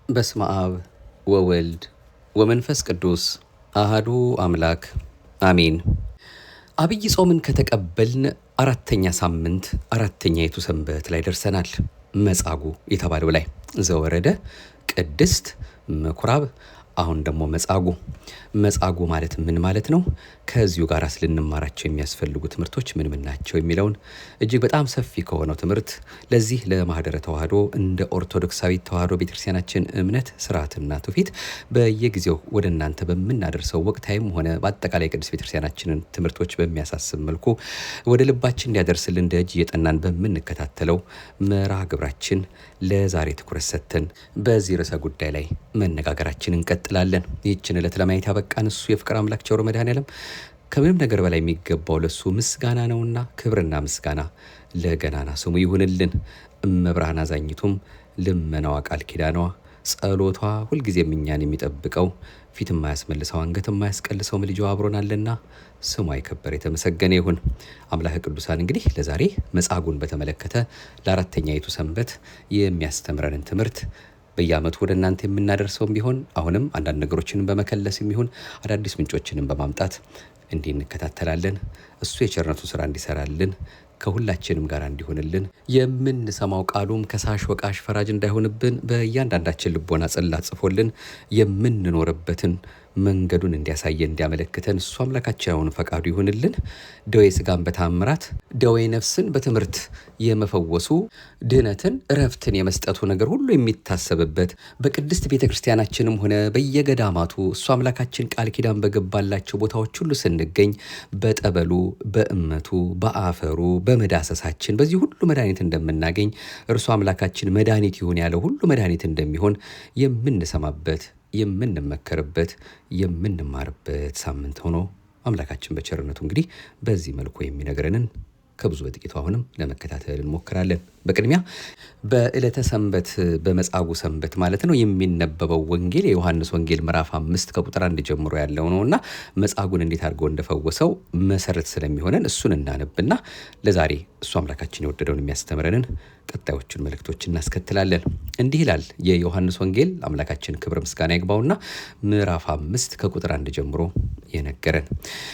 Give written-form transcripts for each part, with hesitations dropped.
በስመ አብ ወወልድ ወመንፈስ ቅዱስ አሃዱ አምላክ አሜን። አብይ ጾምን ከተቀበልን አራተኛ ሳምንት አራተኛይቱ ሰንበት ላይ ደርሰናል። መጻጉዕ የተባለው ላይ ዘወረደ፣ ቅድስት፣ ምኩራብ፣ አሁን ደግሞ መጻጉዕ ማለት ምን ማለት ነው? ከዚሁ ጋር ልንማራቸው የሚያስፈልጉ ትምህርቶች ምን ናቸው የሚለውን እጅግ በጣም ሰፊ ከሆነው ትምህርት ለዚህ ለማህደረ ተዋህዶ እንደ ኦርቶዶክሳዊት ተዋህዶ ቤተክርስቲያናችን እምነት ስርዓትና ትውፊት በየጊዜው ወደ እናንተ በምናደርሰው ወቅታዊም ሆነ በአጠቃላይ ቅዱስ ቤተክርስቲያናችንን ትምህርቶች በሚያሳስብ መልኩ ወደ ልባችን እንዲያደርስልን እንደ እጅ እየጠናን በምንከታተለው መርሃ ግብራችን ለዛሬ ትኩረት ሰጥተን በዚህ ርዕሰ ጉዳይ ላይ መነጋገራችንን እንቀጥላለን። ይህችን ዕለት ለማየት ያበቃን እሱ የፍቅር አምላክ ቸሩ መድኃኔዓለም ከምንም ነገር በላይ የሚገባው ለሱ ምስጋና ነውና ክብርና ምስጋና ለገናና ስሙ ይሁንልን። እመብርሃን አዛኝቱም ልመናዋ ቃል ኪዳኗ ጸሎቷ ሁልጊዜም እኛን የሚጠብቀው ፊት የማያስመልሰው አንገት የማያስቀልሰው ልጇ አብሮናልና ስሟ የከበረ የተመሰገነ ይሁን። አምላከ ቅዱሳን እንግዲህ ለዛሬ መጻጉዕን በተመለከተ ለአራተኛይቱ ሰንበት የሚያስተምረንን ትምህርት በየዓመቱ ወደ እናንተ የምናደርሰውም ቢሆን አሁንም አንዳንድ ነገሮችንም በመከለስም ይሁን አዳዲስ ምንጮችንም በማምጣት እንዲህ እንከታተላለን። እሱ የቸርነቱ ስራ እንዲሰራልን ከሁላችንም ጋር እንዲሆንልን የምንሰማው ቃሉም ከሳሽ ወቃሽ ፈራጅ እንዳይሆንብን በእያንዳንዳችን ልቦና ጽላት ጽፎልን የምንኖርበትን መንገዱን እንዲያሳየን እንዲያመለክተን እሱ አምላካችን ፈቃዱ ይሁንልን። ደዌ ሥጋን በታምራት ደዌ ነፍስን በትምህርት የመፈወሱ ድህነትን እረፍትን የመስጠቱ ነገር ሁሉ የሚታሰብበት በቅድስት ቤተ ክርስቲያናችንም ሆነ በየገዳማቱ እሱ አምላካችን ቃል ኪዳን በገባላቸው ቦታዎች ሁሉ ስንገኝ በጠበሉ በእመቱ በአፈሩ በመዳሰሳችን በዚህ ሁሉ መድኃኒት እንደምናገኝ እርሱ አምላካችን መድኃኒት ይሁን ያለው ሁሉ መድኃኒት እንደሚሆን የምንሰማበት የምንመከርበት የምንማርበት ሳምንት ሆኖ አምላካችን በቸርነቱ እንግዲህ በዚህ መልኩ የሚነግረንን ከብዙ በጥቂቱ አሁንም ለመከታተል እንሞክራለን። በቅድሚያ በዕለተ ሰንበት በመጻጉዕ ሰንበት ማለት ነው የሚነበበው ወንጌል የዮሐንስ ወንጌል ምዕራፍ 5 ከቁጥር 1 ጀምሮ ያለው ነውና መጻጉዕን እንዴት አድርጎ እንደፈወሰው መሰረት ስለሚሆነን እሱን እናነብና ለዛሬ እሱ አምላካችን የወደደውን የሚያስተምረንን ቀጣዮቹን መልእክቶች እናስከትላለን። እንዲህ ይላል የዮሐንስ ወንጌል አምላካችን ክብር ምስጋና ይግባውና ምዕራፍ 5 ከቁጥር 1 ጀምሮ የነገረን።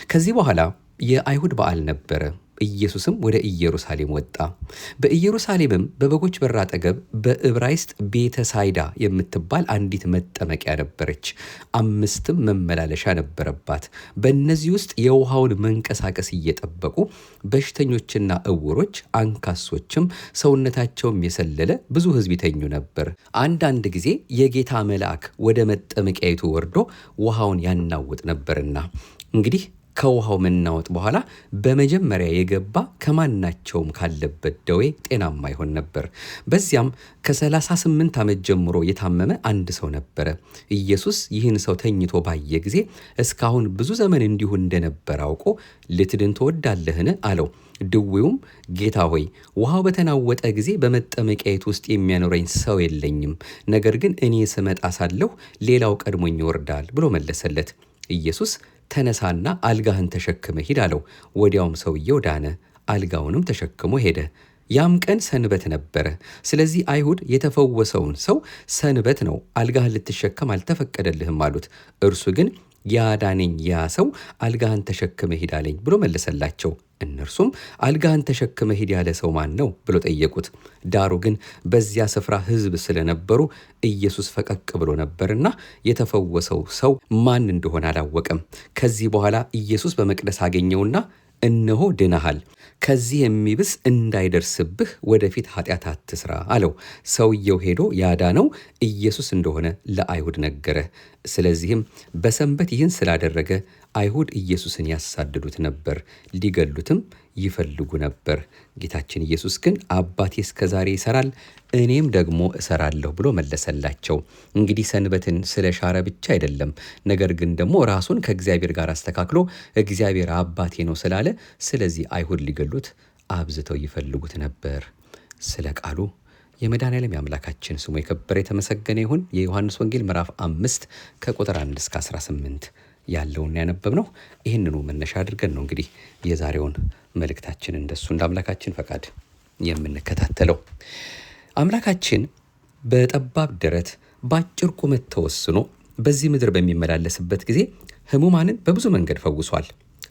ከዚህ በኋላ የአይሁድ በዓል ነበረ። ኢየሱስም ወደ ኢየሩሳሌም ወጣ። በኢየሩሳሌምም በበጎች በር አጠገብ በዕብራይስጥ ቤተ ሳይዳ የምትባል አንዲት መጠመቂያ ነበረች። 5 መመላለሻ ነበረባት። በእነዚህ ውስጥ የውሃውን መንቀሳቀስ እየጠበቁ በሽተኞችና ዕውሮች፣ አንካሶችም ሰውነታቸውም የሰለለ ብዙ ሕዝብ ይተኙ ነበር። አንዳንድ ጊዜ የጌታ መልአክ ወደ መጠመቂያይቱ ወርዶ ውሃውን ያናውጥ ነበርና እንግዲህ ከውሃው መናወጥ በኋላ በመጀመሪያ የገባ ከማናቸውም ካለበት ደዌ ጤናማ ይሆን ነበር። በዚያም ከ38 ዓመት ጀምሮ የታመመ አንድ ሰው ነበረ። ኢየሱስ ይህን ሰው ተኝቶ ባየ ጊዜ እስካሁን ብዙ ዘመን እንዲሁ እንደነበር አውቆ ልትድን ትወዳለህን? አለው። ድዌውም ጌታ ሆይ ውሃው በተናወጠ ጊዜ በመጠመቂያይቱ ውስጥ የሚያኖረኝ ሰው የለኝም፣ ነገር ግን እኔ ስመጣ ሳለሁ ሌላው ቀድሞኝ ይወርዳል ብሎ መለሰለት። ኢየሱስ ተነሳና አልጋህን ተሸክመ ሂድ አለው። ወዲያውም ሰውየው ዳነ፣ አልጋውንም ተሸክሞ ሄደ። ያም ቀን ሰንበት ነበረ። ስለዚህ አይሁድ የተፈወሰውን ሰው ሰንበት ነው፣ አልጋህን ልትሸከም አልተፈቀደልህም አሉት። እርሱ ግን ያዳነኝ ያ ሰው አልጋህን ተሸክመ ሂድ አለኝ ብሎ መለሰላቸው። እነርሱም አልጋህን ተሸክመ ሂድ ያለ ሰው ማን ነው ብሎ ጠየቁት። ዳሩ ግን በዚያ ስፍራ ሕዝብ ስለነበሩ ኢየሱስ ፈቀቅ ብሎ ነበርና የተፈወሰው ሰው ማን እንደሆነ አላወቀም። ከዚህ በኋላ ኢየሱስ በመቅደስ አገኘውና እነሆ ድነሃል፣ ከዚህ የሚብስ እንዳይደርስብህ ወደፊት ኃጢአት አትስራ አለው። ሰውየው ሄዶ ያዳነው ኢየሱስ እንደሆነ ለአይሁድ ነገረ። ስለዚህም በሰንበት ይህን ስላደረገ አይሁድ ኢየሱስን ያሳድዱት ነበር፣ ሊገሉትም ይፈልጉ ነበር። ጌታችን ኢየሱስ ግን አባቴ እስከዛሬ ይሰራል፣ እኔም ደግሞ እሰራለሁ ብሎ መለሰላቸው። እንግዲህ ሰንበትን ስለ ሻረ ብቻ አይደለም፣ ነገር ግን ደግሞ ራሱን ከእግዚአብሔር ጋር አስተካክሎ እግዚአብሔር አባቴ ነው ስላለ፣ ስለዚህ አይሁድ ሊገሉት አብዝተው ይፈልጉት ነበር። ስለ ቃሉ የመድኃኔዓለም የአምላካችን ስሙ የከበረ የተመሰገነ ይሁን። የዮሐንስ ወንጌል ምዕራፍ 5 ከቁጥር 1 እስከ 18 ያለውን ያነበብነው ይህንኑ መነሻ አድርገን ነው እንግዲህ የዛሬውን መልእክታችን እንደሱ እንደ አምላካችን ፈቃድ የምንከታተለው። አምላካችን በጠባብ ደረት በአጭር ቁመት ተወስኖ በዚህ ምድር በሚመላለስበት ጊዜ ሕሙማንን በብዙ መንገድ ፈውሷል።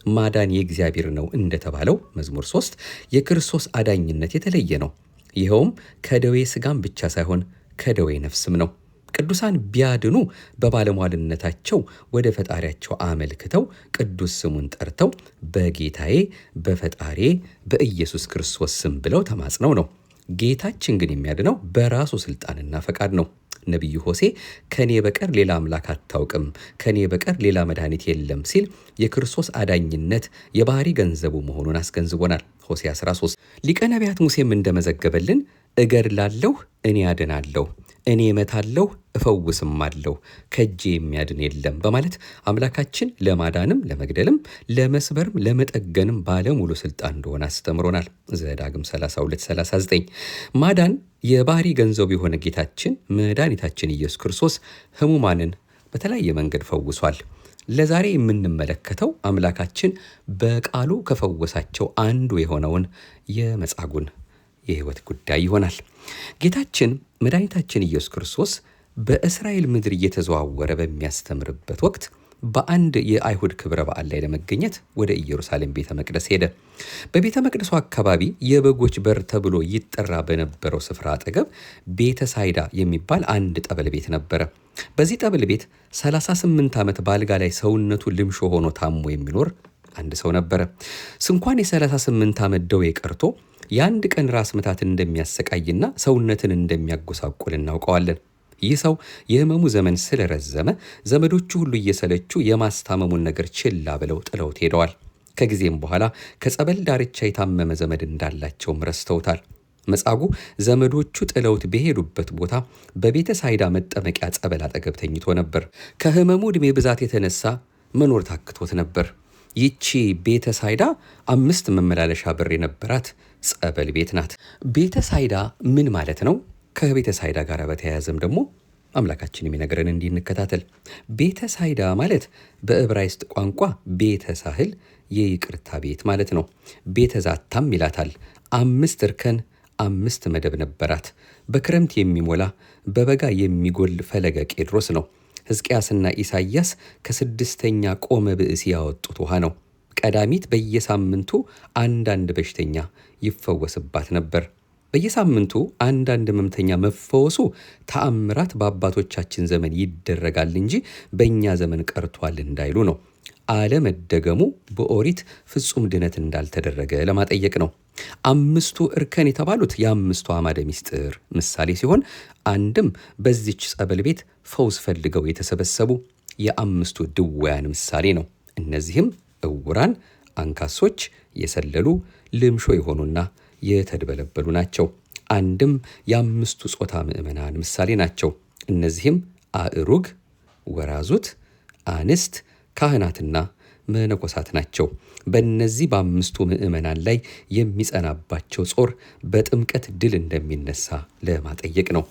ማዳን የእግዚአብሔር ነው እንደተባለው መዝሙር 3 የክርስቶስ አዳኝነት የተለየ ነው። ይኸውም ከደዌ ሥጋም ብቻ ሳይሆን ከደዌ ነፍስም ነው። ቅዱሳን ቢያድኑ በባለሟልነታቸው ወደ ፈጣሪያቸው አመልክተው ቅዱስ ስሙን ጠርተው በጌታዬ በፈጣሬ በኢየሱስ ክርስቶስ ስም ብለው ተማጽነው ነው። ጌታችን ግን የሚያድነው በራሱ ስልጣንና ፈቃድ ነው። ነቢዩ ሆሴ ከኔ በቀር ሌላ አምላክ አታውቅም፣ ከኔ በቀር ሌላ መድኃኒት የለም ሲል የክርስቶስ አዳኝነት የባህሪ ገንዘቡ መሆኑን አስገንዝቦናል። ሆሴ 13 ሊቀ ነቢያት ሙሴም እንደመዘገበልን እገድላለሁ፣ እኔ አድናለሁ፣ እኔ እመታለሁ፣ እፈውስማለሁ፣ ከእጄ የሚያድን የለም በማለት አምላካችን ለማዳንም ለመግደልም ለመስበርም ለመጠገንም ባለሙሉ ስልጣን እንደሆነ አስተምሮናል። ዘዳግም 32:39 ማዳን የባህሪ ገንዘቡ የሆነ ጌታችን መድኃኒታችን ኢየሱስ ክርስቶስ ሕሙማንን በተለያየ መንገድ ፈውሷል። ለዛሬ የምንመለከተው አምላካችን በቃሉ ከፈወሳቸው አንዱ የሆነውን የመጻጉዕን የሕይወት ጉዳይ ይሆናል። ጌታችን መድኃኒታችን ኢየሱስ ክርስቶስ በእስራኤል ምድር እየተዘዋወረ በሚያስተምርበት ወቅት በአንድ የአይሁድ ክብረ በዓል ላይ ለመገኘት ወደ ኢየሩሳሌም ቤተ መቅደስ ሄደ። በቤተ መቅደሱ አካባቢ የበጎች በር ተብሎ ይጠራ በነበረው ስፍራ አጠገብ ቤተ ሳይዳ የሚባል አንድ ጠበል ቤት ነበረ። በዚህ ጠበል ቤት 38 ዓመት በአልጋ ላይ ሰውነቱ ልምሾ ሆኖ ታሞ የሚኖር አንድ ሰው ነበረ። ስንኳን የ38 ዓመት ደዌ ቀርቶ የአንድ ቀን ራስ ምታት እንደሚያሰቃይና ሰውነትን እንደሚያጎሳቁል እናውቀዋለን። ይህ ሰው የሕመሙ ዘመን ስለረዘመ ዘመዶቹ ሁሉ እየሰለቹ የማስታመሙን ነገር ችላ ብለው ጥለውት ሄደዋል። ከጊዜም በኋላ ከጸበል ዳርቻ የታመመ ዘመድ እንዳላቸውም ረስተውታል። መጻጉዕ ዘመዶቹ ጥለውት በሄዱበት ቦታ በቤተ ሳይዳ መጠመቂያ ጸበል አጠገብ ተኝቶ ነበር። ከሕመሙ ዕድሜ ብዛት የተነሳ መኖር ታክቶት ነበር። ይቺ ቤተ ሳይዳ 5 መመላለሻ በር የነበራት ጸበል ቤት ናት። ቤተ ሳይዳ ምን ማለት ነው? ከቤተ ሳይዳ ጋር በተያያዘም ደግሞ አምላካችን የሚነግረን እንዲህ እንከታተል። ቤተ ሳይዳ ማለት በዕብራይስጥ ቋንቋ ቤተ ሳህል የይቅርታ ቤት ማለት ነው። ቤተ ዛታም ይላታል። 5 እርከን 5 መደብ ነበራት። በክረምት የሚሞላ በበጋ የሚጎል ፈለገ ቄድሮስ ነው። ሕዝቅያስና ኢሳይያስ ከ6ኛ ቆመ ብእሲ ያወጡት ውሃ ነው። ቀዳሚት በየሳምንቱ አንዳንድ በሽተኛ ይፈወስባት ነበር። በየሳምንቱ አንዳንድ ሕመምተኛ መፈወሱ ተአምራት በአባቶቻችን ዘመን ይደረጋል እንጂ በእኛ ዘመን ቀርቷል እንዳይሉ ነው። አለመደገሙ በኦሪት ፍጹም ድነት እንዳልተደረገ ለማጠየቅ ነው። 5ቱ እርከን የተባሉት የ5ቱ አዕማደ ምስጢር ምሳሌ ሲሆን አንድም በዚች ጸበል ቤት ፈውስ ፈልገው የተሰበሰቡ የ5ቱ ድውያን ምሳሌ ነው። እነዚህም እውራን፣ አንካሶች፣ የሰለሉ፣ ልምሾ የሆኑና የተድበለበሉ ናቸው። አንድም የ5ቱ ጾታ ምዕመናን ምሳሌ ናቸው። እነዚህም አእሩግ፣ ወራዙት፣ አንስት፣ ካህናትና መነኮሳት ናቸው። በእነዚህ በ5ቱ ምዕመናን ላይ የሚጸናባቸው ጾር በጥምቀት ድል እንደሚነሳ ለማጠየቅ ነው።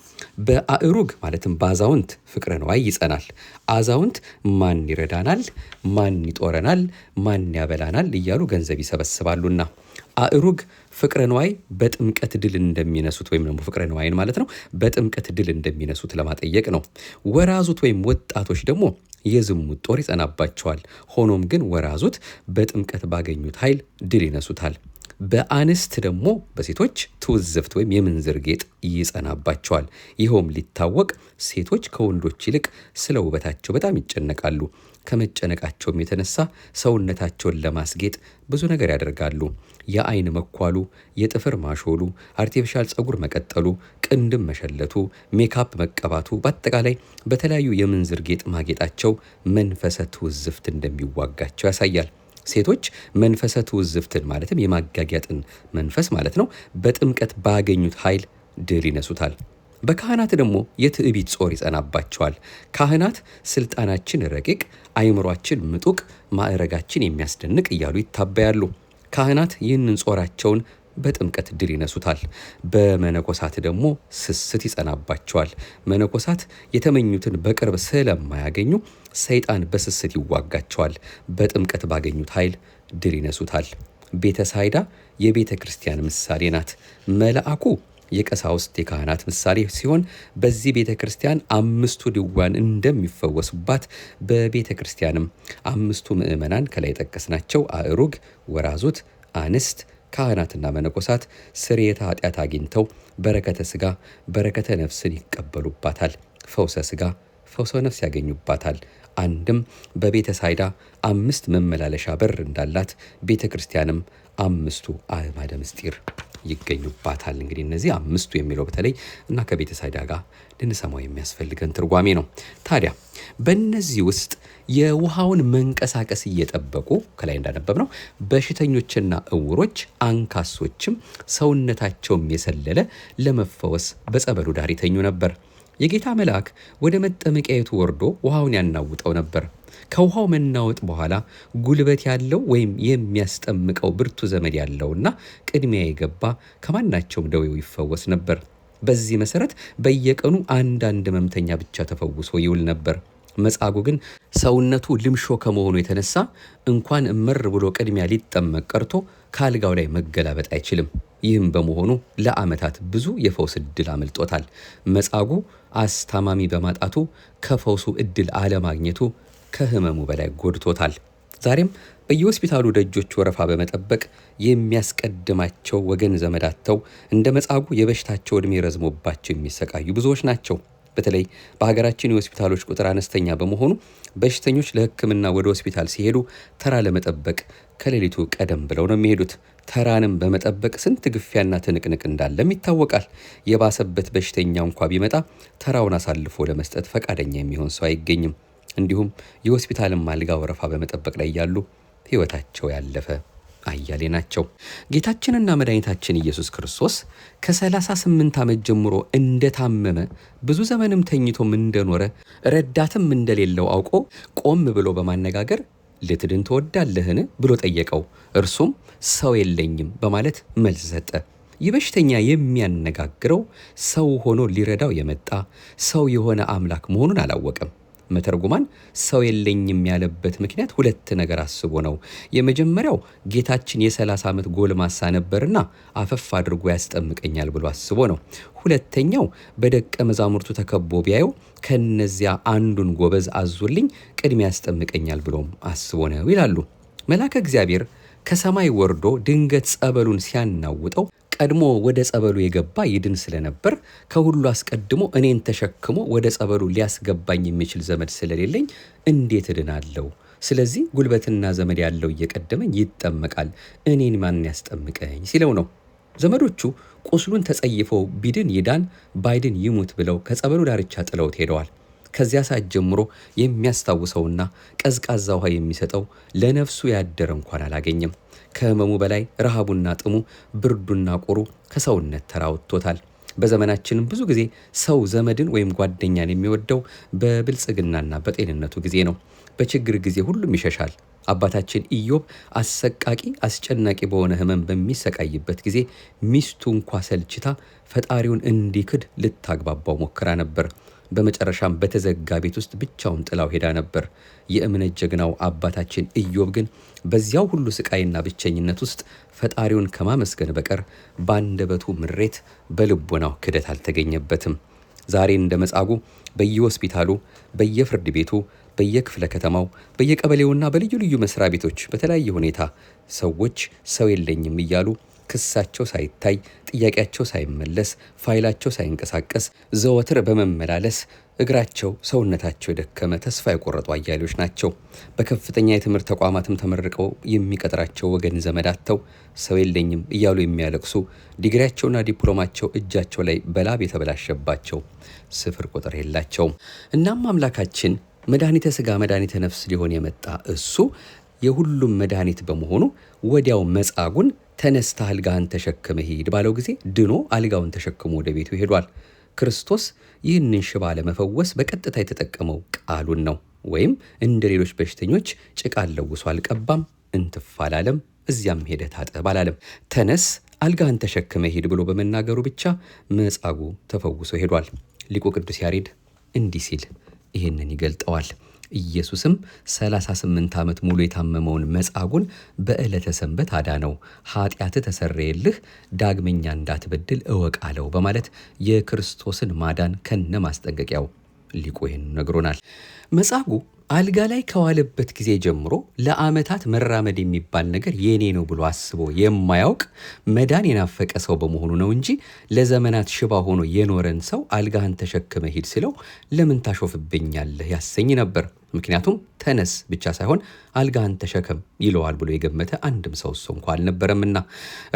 በአእሩግ ማለትም በአዛውንት ፍቅረ ነዋይ ይጸናል። አዛውንት ማን ይረዳናል፣ ማን ይጦረናል፣ ማን ያበላናል እያሉ ገንዘብ ይሰበስባሉና አእሩግ ፍቅረ ነዋይ በጥምቀት ድል እንደሚነሱት ወይም ደግሞ ፍቅረ ነዋይን ማለት ነው በጥምቀት ድል እንደሚነሱት ለማጠየቅ ነው። ወራዙት ወይም ወጣቶች ደግሞ የዝሙት ጦር ይጸናባቸዋል። ሆኖም ግን ወራዙት በጥምቀት ባገኙት ኃይል ድል ይነሱታል። በአንስት ደግሞ በሴቶች ትውዝፍት ወይም የምንዝር ጌጥ ይጸናባቸዋል። ይኸውም ሊታወቅ ሴቶች ከወንዶች ይልቅ ስለ ውበታቸው በጣም ይጨነቃሉ። ከመጨነቃቸውም የተነሳ ሰውነታቸውን ለማስጌጥ ብዙ ነገር ያደርጋሉ። የአይን መኳሉ፣ የጥፍር ማሾሉ፣ አርቲፊሻል ፀጉር መቀጠሉ፣ ቅንድም መሸለቱ፣ ሜካፕ መቀባቱ፣ በአጠቃላይ በተለያዩ የምንዝር ጌጥ ማጌጣቸው መንፈሰ ትውዝፍት እንደሚዋጋቸው ያሳያል። ሴቶች መንፈሰ ትውዝፍትን ማለትም የማጋጊያጥን መንፈስ ማለት ነው በጥምቀት ባገኙት ኃይል ድል ይነሱታል። በካህናት ደግሞ የትዕቢት ጾር ይጸናባቸዋል። ካህናት ስልጣናችን ረቂቅ፣ አይምሯችን ምጡቅ፣ ማዕረጋችን የሚያስደንቅ እያሉ ይታበያሉ። ካህናት ይህንን ጾራቸውን በጥምቀት ድል ይነሱታል። በመነኮሳት ደግሞ ስስት ይጸናባቸዋል። መነኮሳት የተመኙትን በቅርብ ስለማያገኙ ሰይጣን በስስት ይዋጋቸዋል። በጥምቀት ባገኙት ኃይል ድል ይነሱታል። ቤተ ሳይዳ የቤተ ክርስቲያን ምሳሌ ናት። መልአኩ የቀሳውስት የካህናት ምሳሌ ሲሆን በዚህ ቤተ ክርስቲያን 5ቱ ድውያን እንደሚፈወሱባት በቤተ ክርስቲያንም 5ቱ ምእመናን ከላይ ጠቀስናቸው አእሩግ፣ ወራዙት፣ አንስት፣ ካህናትና መነኮሳት ስርየተ ኃጢአት አግኝተው በረከተ ሥጋ በረከተ ነፍስን ይቀበሉባታል። ፈውሰ ሥጋ ፈውሰ ነፍስ ያገኙባታል። አንድም በቤተ ሳይዳ 5 መመላለሻ በር እንዳላት ቤተ ክርስቲያንም 5ቱ አዕማደ ምስጢር ይገኙባታል። እንግዲህ እነዚህ 5ቱ የሚለው በተለይ እና ከቤተ ሳይዳ ጋር ልንሰማው የሚያስፈልገን ትርጓሜ ነው። ታዲያ በእነዚህ ውስጥ የውሃውን መንቀሳቀስ እየጠበቁ ከላይ እንዳነበብነው በሽተኞችና እውሮች አንካሶችም ሰውነታቸውም የሰለለ ለመፈወስ በጸበሉ ዳር ይተኙ ነበር። የጌታ መልአክ ወደ መጠመቂያይቱ ወርዶ ውሃውን ያናውጠው ነበር። ከውሃው መናወጥ በኋላ ጉልበት ያለው ወይም የሚያስጠምቀው ብርቱ ዘመድ ያለውና ቅድሚያ የገባ ከማናቸውም ደዌው ይፈወስ ነበር። በዚህ መሰረት በየቀኑ አንዳንድ ሕመምተኛ ብቻ ተፈውሶ ይውል ነበር። መጻጉዕ ግን ሰውነቱ ልምሾ ከመሆኑ የተነሳ እንኳን እመር ብሎ ቅድሚያ ሊጠመቅ ቀርቶ ከአልጋው ላይ መገላበጥ አይችልም። ይህም በመሆኑ ለዓመታት ብዙ የፈውስ ዕድል አመልጦታል። መጻጉዕ አስታማሚ በማጣቱ ከፈውሱ ዕድል አለማግኘቱ ከህመሙ በላይ ጎድቶታል። ዛሬም በየሆስፒታሉ ደጆች ወረፋ በመጠበቅ የሚያስቀድማቸው ወገን ዘመድ አጥተው እንደ መጻጉዕ የበሽታቸው ዕድሜ ረዝሞባቸው የሚሰቃዩ ብዙዎች ናቸው። በተለይ በሀገራችን የሆስፒታሎች ቁጥር አነስተኛ በመሆኑ በሽተኞች ለሕክምና ወደ ሆስፒታል ሲሄዱ ተራ ለመጠበቅ ከሌሊቱ ቀደም ብለው ነው የሚሄዱት። ተራንም በመጠበቅ ስንት ግፊያና ትንቅንቅ እንዳለም ይታወቃል። የባሰበት በሽተኛ እንኳ ቢመጣ ተራውን አሳልፎ ለመስጠት ፈቃደኛ የሚሆን ሰው አይገኝም። እንዲሁም የሆስፒታልን አልጋ ወረፋ በመጠበቅ ላይ ያሉ ሕይወታቸው ያለፈ አያሌ ናቸው። ጌታችንና መድኃኒታችን ኢየሱስ ክርስቶስ ከ38 ዓመት ጀምሮ እንደታመመ ብዙ ዘመንም ተኝቶም እንደኖረ ረዳትም እንደሌለው አውቆ ቆም ብሎ በማነጋገር ልትድን ትወዳለህን ብሎ ጠየቀው። እርሱም ሰው የለኝም በማለት መልስ ሰጠ። ይህ በሽተኛ የሚያነጋግረው ሰው ሆኖ ሊረዳው የመጣ ሰው የሆነ አምላክ መሆኑን አላወቀም። መተርጉማን ሰው የለኝም ያለበት ምክንያት 2 ነገር አስቦ ነው። የመጀመሪያው ጌታችን የ30 ዓመት ጎልማሳ ነበርና አፈፍ አድርጎ ያስጠምቀኛል ብሎ አስቦ ነው። ሁለተኛው በደቀ መዛሙርቱ ተከቦ ቢያየው ከነዚያ አንዱን ጎበዝ አዞልኝ ቅድሚያ ያስጠምቀኛል ብሎም አስቦ ነው ይላሉ። መልአከ እግዚአብሔር ከሰማይ ወርዶ ድንገት ጸበሉን ሲያናውጠው ቀድሞ ወደ ጸበሉ የገባ ይድን ስለነበር ከሁሉ አስቀድሞ እኔን ተሸክሞ ወደ ጸበሉ ሊያስገባኝ የሚችል ዘመድ ስለሌለኝ እንዴት እድናለሁ? ስለዚህ ጉልበትና ዘመድ ያለው እየቀደመኝ ይጠመቃል፣ እኔን ማን ያስጠምቀኝ ሲለው ነው። ዘመዶቹ ቁስሉን ተጸይፈው ቢድን ይዳን ባይድን ይሙት ብለው ከጸበሉ ዳርቻ ጥለውት ሄደዋል። ከዚያ ሰዓት ጀምሮ የሚያስታውሰውና ቀዝቃዛ ውሃ የሚሰጠው ለነፍሱ ያደረ እንኳን አላገኘም። ከህመሙ በላይ ረሃቡና ጥሙ ብርዱና ቁሩ ከሰውነት ተራ ወጥቶታል። በዘመናችንም ብዙ ጊዜ ሰው ዘመድን ወይም ጓደኛን የሚወደው በብልጽግናና በጤንነቱ ጊዜ ነው። በችግር ጊዜ ሁሉም ይሸሻል። አባታችን ኢዮብ አሰቃቂ አስጨናቂ በሆነ ህመም በሚሰቃይበት ጊዜ ሚስቱ እንኳ ሰልችታ ፈጣሪውን እንዲክድ ልታግባባው ሞክራ ነበር። በመጨረሻም በተዘጋ ቤት ውስጥ ብቻውን ጥላው ሄዳ ነበር። የእምነት ጀግናው አባታችን ኢዮብ ግን በዚያው ሁሉ ስቃይና ብቸኝነት ውስጥ ፈጣሪውን ከማመስገን በቀር በአንደበቱ ምሬት በልቦናው ክደት አልተገኘበትም። ዛሬ እንደ መጻጉዕ በየሆስፒታሉ፣ በየፍርድ ቤቱ፣ በየክፍለ ከተማው፣ በየቀበሌውና በልዩ ልዩ መስሪያ ቤቶች በተለያየ ሁኔታ ሰዎች ሰው የለኝም እያሉ ክሳቸው ሳይታይ ጥያቄያቸው ሳይመለስ ፋይላቸው ሳይንቀሳቀስ ዘወትር በመመላለስ እግራቸው ሰውነታቸው የደከመ ተስፋ የቆረጡ አያሌዎች ናቸው። በከፍተኛ የትምህርት ተቋማትም ተመርቀው የሚቀጥራቸው ወገን ዘመድ አጥተው ሰው የለኝም እያሉ የሚያለቅሱ ዲግሪያቸውና ዲፕሎማቸው እጃቸው ላይ በላብ የተበላሸባቸው ስፍር ቁጥር የላቸውም። እናም አምላካችን መድኃኒተ ሥጋ መድኃኒተ ነፍስ ሊሆን የመጣ እሱ የሁሉም መድኃኒት በመሆኑ ወዲያው መጻጉዕን ተነስተህ አልጋህን ተሸክመ ሂድ ባለው ጊዜ ድኖ አልጋውን ተሸክሞ ወደ ቤቱ ሄዷል። ክርስቶስ ይህንን ሽባ ለመፈወስ በቀጥታ የተጠቀመው ቃሉን ነው። ወይም እንደ ሌሎች በሽተኞች ጭቃ ለውሶ አልቀባም፣ እንትፍ አላለም፣ እዚያም ሄደህ ታጠብ አላለም። ተነስ አልጋህን ተሸክመ ሂድ ብሎ በመናገሩ ብቻ መጻጉዕ ተፈውሶ ሄዷል። ሊቁ ቅዱስ ያሬድ እንዲህ ሲል ይህንን ይገልጠዋል። ኢየሱስም 38 ዓመት ሙሉ የታመመውን መጻጉዕን በዕለተ ሰንበት አዳነው። ኃጢአትህ ተሰረየልህ፣ ዳግመኛ እንዳትበድል እወቅ አለው በማለት የክርስቶስን ማዳን ከነ ማስጠንቀቂያው ሊቁ ይህን ነግሮናል። መጻጉዕ አልጋ ላይ ከዋለበት ጊዜ ጀምሮ ለዓመታት መራመድ የሚባል ነገር የኔ ነው ብሎ አስቦ የማያውቅ መዳን የናፈቀ ሰው በመሆኑ ነው እንጂ ለዘመናት ሽባ ሆኖ የኖረን ሰው አልጋህን ተሸክመ ሂድ ሲለው ለምን ታሾፍብኛለህ ያሰኝ ነበር። ምክንያቱም ተነስ ብቻ ሳይሆን አልጋህን ተሸከም ይለዋል ብሎ የገመተ አንድም ሰው እሱ እንኳ አልነበረምና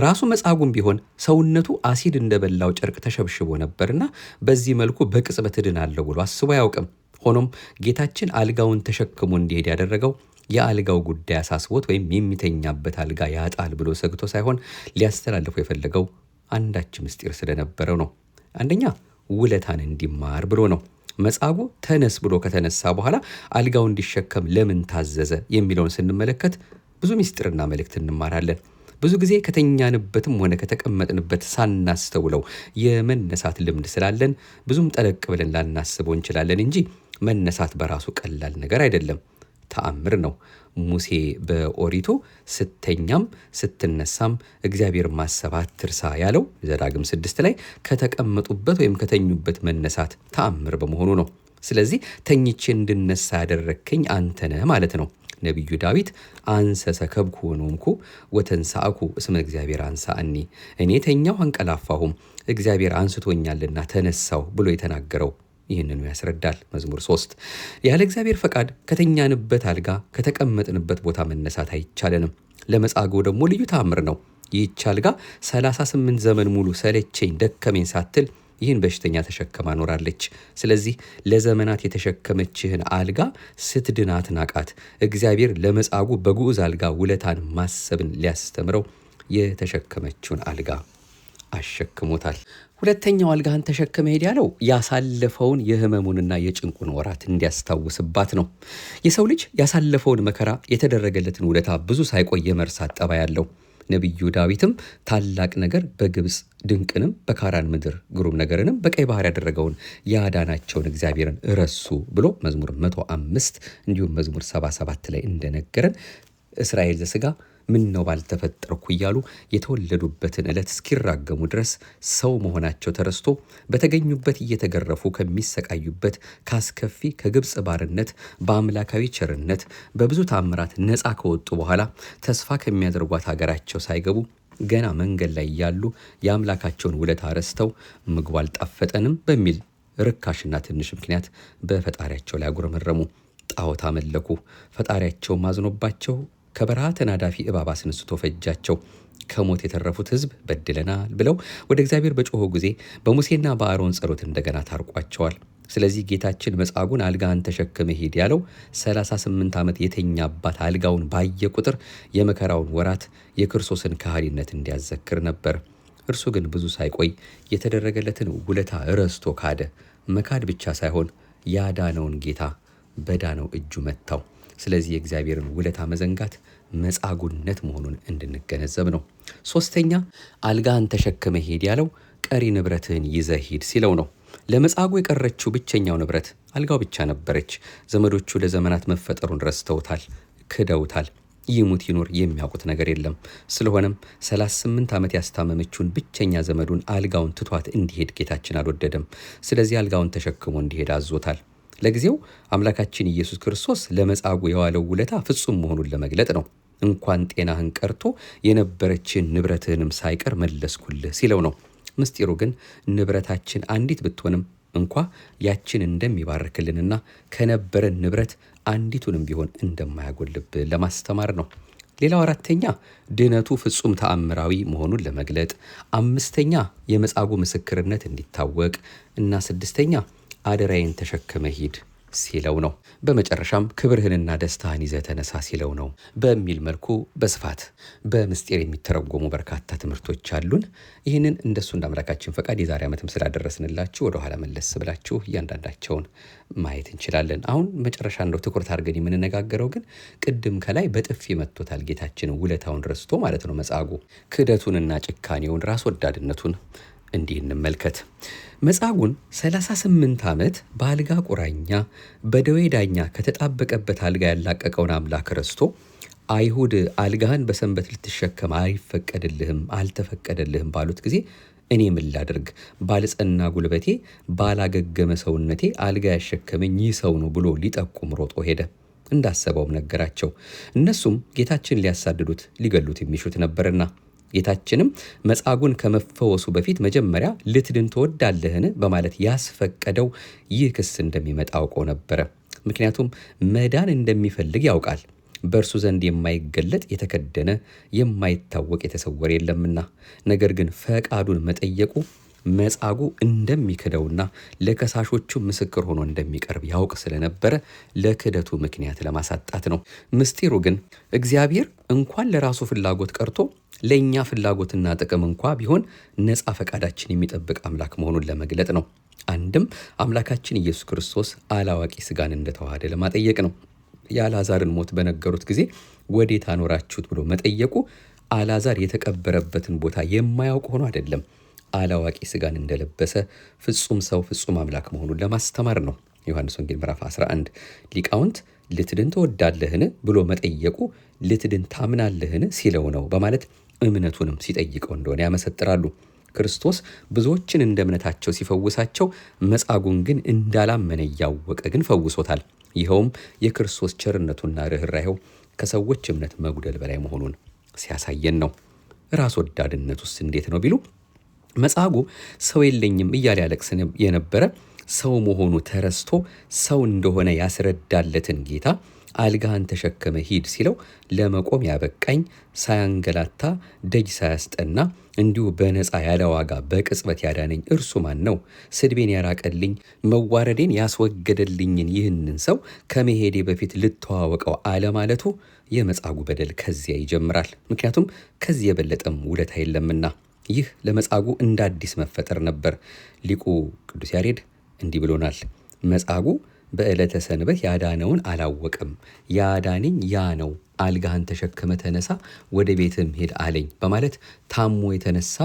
ራሱ መጻጉዕም ቢሆን ሰውነቱ አሲድ እንደበላው ጨርቅ ተሸብሽቦ ነበርና በዚህ መልኩ በቅጽበት እድናለሁ ብሎ አስቦ አያውቅም። ሆኖም ጌታችን አልጋውን ተሸክሞ እንዲሄድ ያደረገው የአልጋው ጉዳይ አሳስቦት ወይም የሚተኛበት አልጋ ያጣል ብሎ ሰግቶ ሳይሆን ሊያስተላልፉ የፈለገው አንዳች ምስጢር ስለነበረው ነው። አንደኛ ውለታን እንዲማር ብሎ ነው። መጻጉዕ ተነስ ብሎ ከተነሳ በኋላ አልጋው እንዲሸከም ለምን ታዘዘ የሚለውን ስንመለከት ብዙ ምስጢርና መልእክት እንማራለን። ብዙ ጊዜ ከተኛንበትም ሆነ ከተቀመጥንበት ሳናስተውለው የመነሳት ልምድ ስላለን ብዙም ጠለቅ ብለን ላናስበው እንችላለን እንጂ መነሳት በራሱ ቀላል ነገር አይደለም፣ ተአምር ነው። ሙሴ በኦሪቱ ስተኛም ስትነሳም እግዚአብሔር ማሰብ አትርሳ ያለው ዘዳግም 6 ላይ ከተቀመጡበት ወይም ከተኙበት መነሳት ተአምር በመሆኑ ነው። ስለዚህ ተኝቼ እንድነሳ ያደረከኝ አንተ ነህ ማለት ነው። ነቢዩ ዳዊት አንሰ ሰከብኩ ወኖምኩ ወተንሳእኩ እስመ እግዚአብሔር አንሳእኒ፣ እኔ ተኛሁ አንቀላፋሁም እግዚአብሔር አንስቶኛልና ተነሳሁ ብሎ የተናገረው ይህንኑ ያስረዳል። መዝሙር 3 ያለ እግዚአብሔር ፈቃድ ከተኛንበት አልጋ ከተቀመጥንበት ቦታ መነሳት አይቻለንም። ለመጻጉዕ ደግሞ ልዩ ተአምር ነው። ይህች አልጋ 38 ዘመን ሙሉ ሰለቸኝ ደከመኝ ሳትል ይህን በሽተኛ ተሸከማ ኖራለች። ስለዚህ ለዘመናት የተሸከመችህን አልጋ ስትድናት ናቃት። እግዚአብሔር ለመጻጉዕ በግዑዝ አልጋ ውለታን ማሰብን ሊያስተምረው የተሸከመችውን አልጋ አሸክሞታል። ሁለተኛው አልጋህን ተሸክመ ሄድ ያለው ያሳለፈውን የህመሙንና የጭንቁን ወራት እንዲያስታውስባት ነው። የሰው ልጅ ያሳለፈውን መከራ የተደረገለትን ውለታ ብዙ ሳይቆይ የመርሳት ጠባይ ያለው። ነቢዩ ዳዊትም ታላቅ ነገር በግብፅ ድንቅንም በካራን ምድር ግሩም ነገርንም በቀይ ባህር ያደረገውን ያዳናቸውን እግዚአብሔርን ረሱ ብሎ መዝሙር 105 እንዲሁም መዝሙር 77 ላይ እንደነገረን እስራኤል ዘሥጋ ምን ነው ባልተፈጠርኩ እያሉ የተወለዱበትን ዕለት እስኪራገሙ ድረስ ሰው መሆናቸው ተረስቶ በተገኙበት እየተገረፉ ከሚሰቃዩበት ካስከፊ ከግብፅ ባርነት በአምላካዊ ቸርነት በብዙ ታምራት ነፃ ከወጡ በኋላ ተስፋ ከሚያደርጓት ሀገራቸው ሳይገቡ ገና መንገድ ላይ ያሉ የአምላካቸውን ውለታ ረስተው ምግቡ አልጣፈጠንም በሚል ርካሽና ትንሽ ምክንያት በፈጣሪያቸው ላይ አጉረመረሙ፣ ጣዖት አመለኩ። ፈጣሪያቸው ማዝኖባቸው ከበረሃ ተናዳፊ እባብ አስነስቶ ፈጃቸው። ከሞት የተረፉት ሕዝብ በድለናል ብለው ወደ እግዚአብሔር በጮሆ ጊዜ በሙሴና በአሮን ጸሎት እንደገና ታርቋቸዋል። ስለዚህ ጌታችን መጻጉዕን አልጋህን ተሸክመ ሂድ ያለው 38 ዓመት የተኛባት አልጋውን ባየ ቁጥር የመከራውን ወራት የክርስቶስን ከሃሊነት እንዲያዘክር ነበር። እርሱ ግን ብዙ ሳይቆይ የተደረገለትን ውለታ ረስቶ ካደ። መካድ ብቻ ሳይሆን ያዳነውን ጌታ በዳነው እጁ መታው። ስለዚህ የእግዚአብሔርን ውለታ መዘንጋት መጻጉዕነት መሆኑን እንድንገነዘብ ነው። ሶስተኛ አልጋህን ተሸክመ ሂድ ያለው ቀሪ ንብረትህን ይዘህ ሂድ ሲለው ነው። ለመጻጉዕ የቀረችው ብቸኛው ንብረት አልጋው ብቻ ነበረች። ዘመዶቹ ለዘመናት መፈጠሩን ረስተውታል፣ ክደውታል። ይሙት ይኖር የሚያውቁት ነገር የለም። ስለሆነም 38 ዓመት ያስታመመችውን ብቸኛ ዘመዱን አልጋውን ትቷት እንዲሄድ ጌታችን አልወደደም። ስለዚህ አልጋውን ተሸክሞ እንዲሄድ አዞታል። ለጊዜው አምላካችን ኢየሱስ ክርስቶስ ለመጻጉዕ የዋለው ውለታ ፍጹም መሆኑን ለመግለጥ ነው። እንኳን ጤናህን ቀርቶ የነበረችን ንብረትህንም ሳይቀር መለስኩልህ ሲለው ነው። ምስጢሩ ግን ንብረታችን አንዲት ብትሆንም እንኳ ያችን እንደሚባርክልንና ከነበረን ንብረት አንዲቱንም ቢሆን እንደማያጎልብን ለማስተማር ነው። ሌላው አራተኛ ድነቱ ፍጹም ተአምራዊ መሆኑን ለመግለጥ፣ አምስተኛ የመጻጉዕ ምስክርነት እንዲታወቅ እና ስድስተኛ አደራዬን ተሸክመ ሂድ ሲለው ነው። በመጨረሻም ክብርህንና ደስታህን ይዘህ ተነሳ ሲለው ነው። በሚል መልኩ በስፋት በምስጢር የሚተረጎሙ በርካታ ትምህርቶች አሉን። ይህንን እንደሱ እንደ አምላካችን ፈቃድ የዛሬ ዓመትም ስላደረስንላችሁ ወደኋላ መለስ ብላችሁ እያንዳንዳቸውን ማየት እንችላለን። አሁን መጨረሻ እንደው ትኩረት አድርገን የምንነጋገረው ግን ቅድም ከላይ በጥፊ መጥቶታል ጌታችን ውለታውን ረስቶ ማለት ነው። መጻጉዕ ክህደቱንና ጭካኔውን ራስ ወዳድነቱን እንዲህ እንመልከት። መጻጉዕን 38 ዓመት በአልጋ ቁራኛ በደዌ ዳኛ ከተጣበቀበት አልጋ ያላቀቀውን አምላክ ረስቶ አይሁድ አልጋህን በሰንበት ልትሸከም አይፈቀድልህም፣ አልተፈቀደልህም ባሉት ጊዜ እኔ ምን ላድርግ፣ ባልጸና ጉልበቴ ባላገገመ ሰውነቴ አልጋ ያሸከመኝ ይህ ሰው ነው ብሎ ሊጠቁም ሮጦ ሄደ። እንዳሰበውም ነገራቸው። እነሱም ጌታችን ሊያሳድዱት ሊገሉት የሚሹት ነበርና ጌታችንም መጻጉዕን ከመፈወሱ በፊት መጀመሪያ ልትድን ትወዳለህን በማለት ያስፈቀደው ይህ ክስ እንደሚመጣ አውቆ ነበረ። ምክንያቱም መዳን እንደሚፈልግ ያውቃል። በእርሱ ዘንድ የማይገለጥ የተከደነ የማይታወቅ የተሰወረ የለምና። ነገር ግን ፈቃዱን መጠየቁ መጻጉዕ እንደሚክደውና ለከሳሾቹ ምስክር ሆኖ እንደሚቀርብ ያውቅ ስለነበረ ለክደቱ ምክንያት ለማሳጣት ነው። ምስጢሩ ግን እግዚአብሔር እንኳን ለራሱ ፍላጎት ቀርቶ ለእኛ ፍላጎትና ጥቅም እንኳ ቢሆን ነፃ ፈቃዳችን የሚጠብቅ አምላክ መሆኑን ለመግለጥ ነው። አንድም አምላካችን ኢየሱስ ክርስቶስ አላዋቂ ሥጋን እንደተዋሃደ ለማጠየቅ ነው። የአልዓዛርን ሞት በነገሩት ጊዜ ወዴት አኖራችሁት ብሎ መጠየቁ አልዓዛር የተቀበረበትን ቦታ የማያውቅ ሆኖ አይደለም፣ አላዋቂ ሥጋን እንደለበሰ ፍጹም ሰው ፍጹም አምላክ መሆኑን ለማስተማር ነው። ዮሐንስ ወንጌል ምዕራፍ 11 ሊቃውንት ልትድን ትወዳለህን ብሎ መጠየቁ ልትድን ታምናለህን ሲለው ነው በማለት እምነቱንም ሲጠይቀው እንደሆነ ያመሰጥራሉ። ክርስቶስ ብዙዎችን እንደ እምነታቸው ሲፈውሳቸው፣ መጻጉዕን ግን እንዳላመነ እያወቀ ግን ፈውሶታል። ይኸውም የክርስቶስ ቸርነቱና ርኅራኄው ከሰዎች እምነት መጉደል በላይ መሆኑን ሲያሳየን ነው። ራስ ወዳድነቱስ እንዴት ነው ቢሉ መጻጉዕ ሰው የለኝም እያለ ያለቅስ የነበረ ሰው መሆኑ ተረስቶ ሰው እንደሆነ ያስረዳለትን ጌታ አልጋህን ተሸከመ ሂድ ሲለው ለመቆም ያበቃኝ ሳያንገላታ ደጅ ሳያስጠና እንዲሁ በነፃ ያለ ዋጋ በቅጽበት ያዳነኝ እርሱ ማን ነው? ስድቤን ያራቀልኝ መዋረዴን ያስወገደልኝን ይህንን ሰው ከመሄዴ በፊት ልተዋወቀው አለማለቱ የመጻጉዕ በደል ከዚያ ይጀምራል። ምክንያቱም ከዚህ የበለጠም ውለታ የለምና። ይህ ለመጻጉዕ እንደ አዲስ መፈጠር ነበር። ሊቁ ቅዱስ ያሬድ እንዲህ ብሎናል። መጻጉዕ በዕለተ ሰንበት ያዳነውን አላወቅም፣ ያዳነኝ ያ ነው፣ አልጋህን ተሸክመ ተነሳ ወደ ቤትም ሄድ አለኝ በማለት ታሞ የተነሳ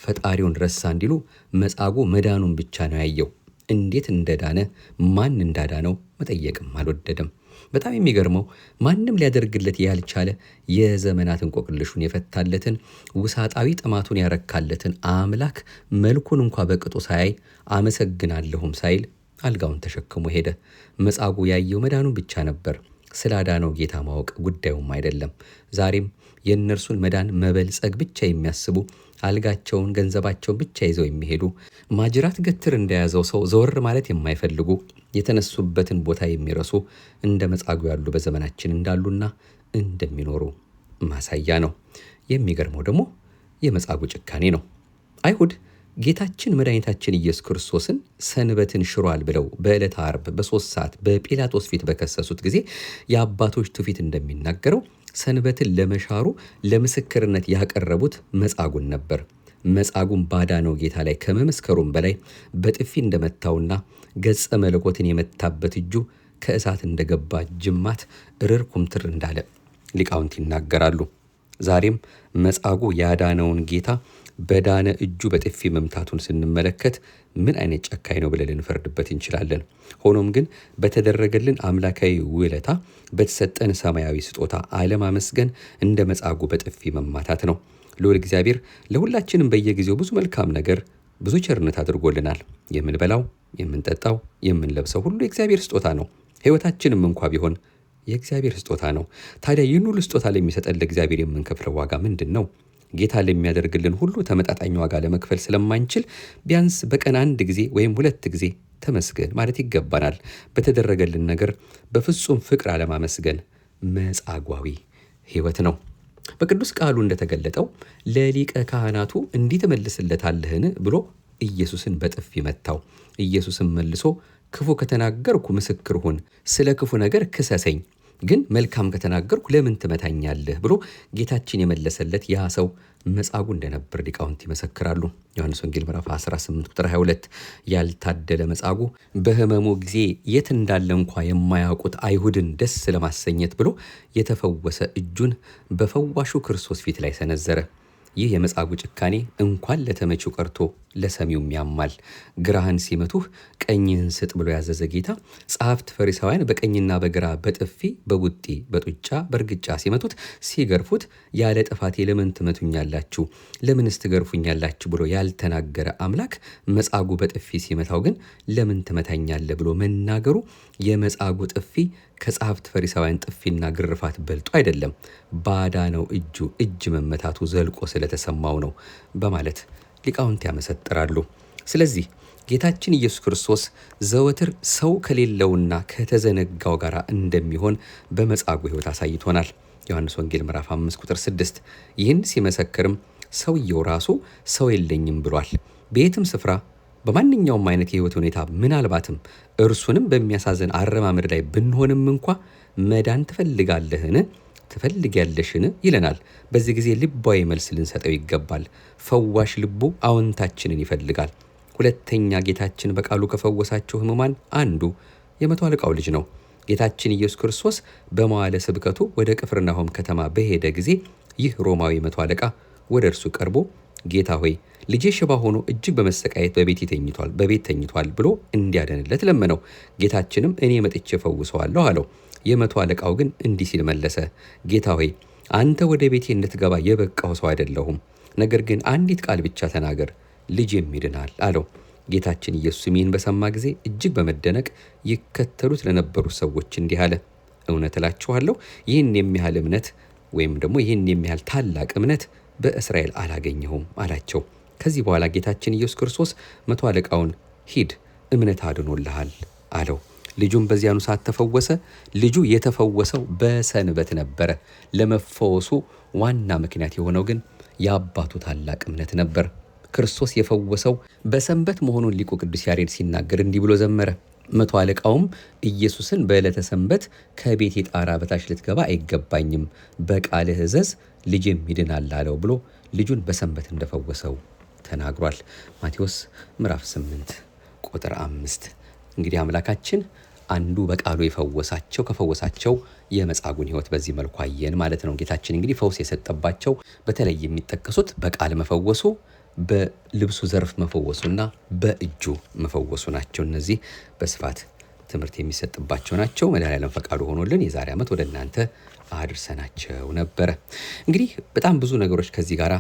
ፈጣሪውን ረሳ እንዲሉ መጻጉዕ መዳኑን ብቻ ነው ያየው። እንዴት እንደዳነ ማን እንዳዳነው መጠየቅም አልወደደም። በጣም የሚገርመው ማንም ሊያደርግለት ያልቻለ የዘመናት እንቆቅልሹን የፈታለትን ውሳጣዊ ጥማቱን ያረካለትን አምላክ መልኩን እንኳ በቅጡ ሳያይ አመሰግናለሁም ሳይል አልጋውን ተሸክሞ ሄደ። መጻጉዕ ያየው መዳኑን ብቻ ነበር። ስላዳነው ጌታ ማወቅ ጉዳዩም አይደለም። ዛሬም የእነርሱን መዳን መበልጸግ ብቻ የሚያስቡ አልጋቸውን ገንዘባቸውን ብቻ ይዘው የሚሄዱ ማጅራት ገትር እንደያዘው ሰው ዘወር ማለት የማይፈልጉ የተነሱበትን ቦታ የሚረሱ እንደ መጻጉዕ ያሉ በዘመናችን እንዳሉና እንደሚኖሩ ማሳያ ነው። የሚገርመው ደግሞ የመጻጉዕ ጭካኔ ነው። አይሁድ ጌታችን መድኃኒታችን ኢየሱስ ክርስቶስን ሰንበትን ሽሯል ብለው በዕለተ ዓርብ በ3 ሰዓት በጲላጦስ ፊት በከሰሱት ጊዜ የአባቶች ትውፊት እንደሚናገረው ሰንበትን ለመሻሩ ለምስክርነት ያቀረቡት መጻጉዕን ነበር። መጻጉዕን ባዳነው ጌታ ላይ ከመመስከሩም በላይ በጥፊ እንደመታውና ገጸ መለኮትን የመታበት እጁ ከእሳት እንደገባ ጅማት እርር ኩምትር እንዳለ ሊቃውንት ይናገራሉ። ዛሬም መጻጉዕ ያዳነውን ጌታ በዳነ እጁ በጥፊ መምታቱን ስንመለከት ምን አይነት ጨካኝ ነው ብለን ልንፈርድበት እንችላለን። ሆኖም ግን በተደረገልን አምላካዊ ውለታ በተሰጠን ሰማያዊ ስጦታ አለማመስገን እንደ መጻጉዕ በጥፊ መማታት ነው። ልዑል እግዚአብሔር ለሁላችንም በየጊዜው ብዙ መልካም ነገር ብዙ ቸርነት አድርጎልናል። የምንበላው፣ የምንጠጣው፣ የምንለብሰው ሁሉ የእግዚአብሔር ስጦታ ነው። ሕይወታችንም እንኳ ቢሆን የእግዚአብሔር ስጦታ ነው። ታዲያ ይህን ሁሉ ስጦታ ለሚሰጠን ለእግዚአብሔር የምንከፍለው ዋጋ ምንድን ነው? ጌታ ለሚያደርግልን ሁሉ ተመጣጣኝ ዋጋ ለመክፈል ስለማንችል ቢያንስ በቀን 1 ጊዜ ወይም 2 ጊዜ ተመስገን ማለት ይገባናል። በተደረገልን ነገር በፍጹም ፍቅር አለማመስገን መጻጓዊ ሕይወት ነው። በቅዱስ ቃሉ እንደተገለጠው ለሊቀ ካህናቱ እንዲህ ትመልስለታለህን ብሎ ኢየሱስን በጥፊ መታው። ኢየሱስም መልሶ ክፉ ከተናገርኩ ምስክር ሁን፣ ስለ ክፉ ነገር ክሰሰኝ፣ ግን መልካም ከተናገርኩ ለምን ትመታኛለህ ብሎ ጌታችን የመለሰለት ያ ሰው መጻጉዕ እንደነበር ሊቃውንት ይመሰክራሉ። ዮሐንስ ወንጌል ምዕራፍ 18 ቁጥር 22 ያልታደለ መጻጉዕ በሕመሙ ጊዜ የት እንዳለ እንኳ የማያውቁት አይሁድን ደስ ለማሰኘት ብሎ የተፈወሰ እጁን በፈዋሹ ክርስቶስ ፊት ላይ ሰነዘረ። ይህ የመጻጉዕ ጭካኔ እንኳን ለተመቺው ቀርቶ ለሰሚውም ያማል። ግራህን ሲመቱህ ቀኝህን ስጥ ብሎ ያዘዘ ጌታ ጸሐፍት ፈሪሳውያን በቀኝና በግራ በጥፊ በቡጢ በጡጫ በእርግጫ ሲመቱት ሲገርፉት ያለ ጥፋቴ ለምን ትመቱኛላችሁ ለምንስ ትገርፉኛላችሁ ብሎ ያልተናገረ አምላክ መጻጉዕ በጥፊ ሲመታው ግን ለምን ትመታኛለህ ብሎ መናገሩ የመጻጉዕ ጥፊ ከጸሐፍት ፈሪሳውያን ጥፊና ግርፋት በልጦ አይደለም፣ ባዳነው እጅ መመታቱ ዘልቆ ስለተሰማው ነው በማለት ሊቃውንት ያመሰጥራሉ። ስለዚህ ጌታችን ኢየሱስ ክርስቶስ ዘወትር ሰው ከሌለውና ከተዘነጋው ጋር እንደሚሆን በመጻጉዕ ሕይወት አሳይቶናል። ዮሐንስ ወንጌል ምዕራፍ 5 ቁጥር 6 ይህን ሲመሰክርም ሰውየው ራሱ ሰው የለኝም ብሏል። በየትም ስፍራ በማንኛውም አይነት የህይወት ሁኔታ ምናልባትም እርሱንም በሚያሳዝን አረማመድ ላይ ብንሆንም እንኳ መዳን ትፈልጋለህን ትፈልጊያለሽን ይለናል። በዚህ ጊዜ ልባዊ መልስ ልንሰጠው ይገባል። ፈዋሽ ልቡ አዎንታችንን ይፈልጋል። ሁለተኛ ጌታችን በቃሉ ከፈወሳቸው ህሙማን አንዱ የመቶ አለቃው ልጅ ነው። ጌታችን ኢየሱስ ክርስቶስ በመዋዕለ ስብከቱ ወደ ቅፍርናሆም ከተማ በሄደ ጊዜ ይህ ሮማዊ መቶ አለቃ ወደ እርሱ ቀርቦ ጌታ ሆይ ልጄ ሽባ ሆኖ እጅግ በመሰቃየት በቤት ተኝቷል ብሎ እንዲያደንለት ለመነው። ጌታችንም እኔ መጥቼ ፈውሰዋለሁ አለው። የመቶ አለቃው ግን እንዲህ ሲል መለሰ፣ ጌታ ሆይ አንተ ወደ ቤቴ እንድትገባ የበቃሁ ሰው አይደለሁም። ነገር ግን አንዲት ቃል ብቻ ተናገር፣ ልጄም ይድናል አለው። ጌታችን ኢየሱስም ይህን በሰማ ጊዜ እጅግ በመደነቅ ይከተሉት ለነበሩት ሰዎች እንዲህ አለ፣ እውነት እላችኋለሁ ይህን የሚያህል እምነት ወይም ደግሞ ይህን የሚያህል ታላቅ እምነት በእስራኤል አላገኘሁም አላቸው። ከዚህ በኋላ ጌታችን ኢየሱስ ክርስቶስ መቶ አለቃውን ሂድ እምነት አድኖልሃል አለው። ልጁም በዚያኑ ሰዓት ተፈወሰ። ልጁ የተፈወሰው በሰንበት ነበረ። ለመፈወሱ ዋና ምክንያት የሆነው ግን የአባቱ ታላቅ እምነት ነበር። ክርስቶስ የፈወሰው በሰንበት መሆኑን ሊቁ ቅዱስ ያሬድ ሲናገር እንዲህ ብሎ ዘመረ። መቶ አለቃውም ኢየሱስን በዕለተ ሰንበት ከቤቴ ጣራ በታች ልትገባ አይገባኝም፣ በቃልህ እዘዝ ልጄም ይድናል አለው ብሎ ልጁን በሰንበት እንደፈወሰው ተናግሯል። ማቴዎስ ምዕራፍ 8 ቁጥር 5። እንግዲህ አምላካችን አንዱ በቃሉ ከፈወሳቸው የመጻጉዕን ሕይወት በዚህ መልኩ አየን ማለት ነው። ጌታችን እንግዲህ ፈውስ የሰጠባቸው በተለይ የሚጠቀሱት በቃል መፈወሱ፣ በልብሱ ዘርፍ መፈወሱና በእጁ መፈወሱ ናቸው። እነዚህ በስፋት ትምህርት የሚሰጥባቸው ናቸው። መድኃኔዓለም ፈቃዱ ሆኖልን የዛሬ ዓመት ወደ እናንተ አድርሰናቸው ነበረ። እንግዲህ በጣም ብዙ ነገሮች ከዚህ ጋር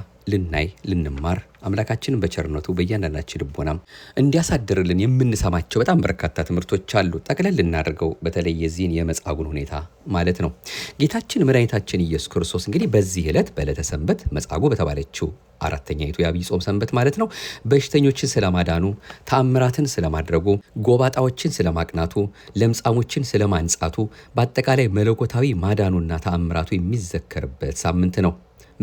ልንማር አምላካችንን በቸርነቱ በእያንዳንዳችን ልቦናም እንዲያሳድርልን የምንሰማቸው በጣም በርካታ ትምህርቶች አሉ። ጠቅለል ልናደርገው በተለይ የዚህን የመጻጉዕን ሁኔታ ማለት ነው። ጌታችን መድኃኒታችን ኢየሱስ ክርስቶስ እንግዲህ በዚህ ዕለት በዕለተ ሰንበት መጻጉዕ በተባለችው አራተኛይቱ የአብይ ጾም ሰንበት ማለት ነው በሽተኞችን ስለማዳኑ፣ ተአምራትን ስለማድረጉ፣ ጎባጣዎችን ስለማቅናቱ፣ ለምጻሞችን ስለማንጻቱ፣ በአጠቃላይ መለኮታዊ ማዳኑና ተአምራቱ የሚዘከርበት ሳምንት ነው።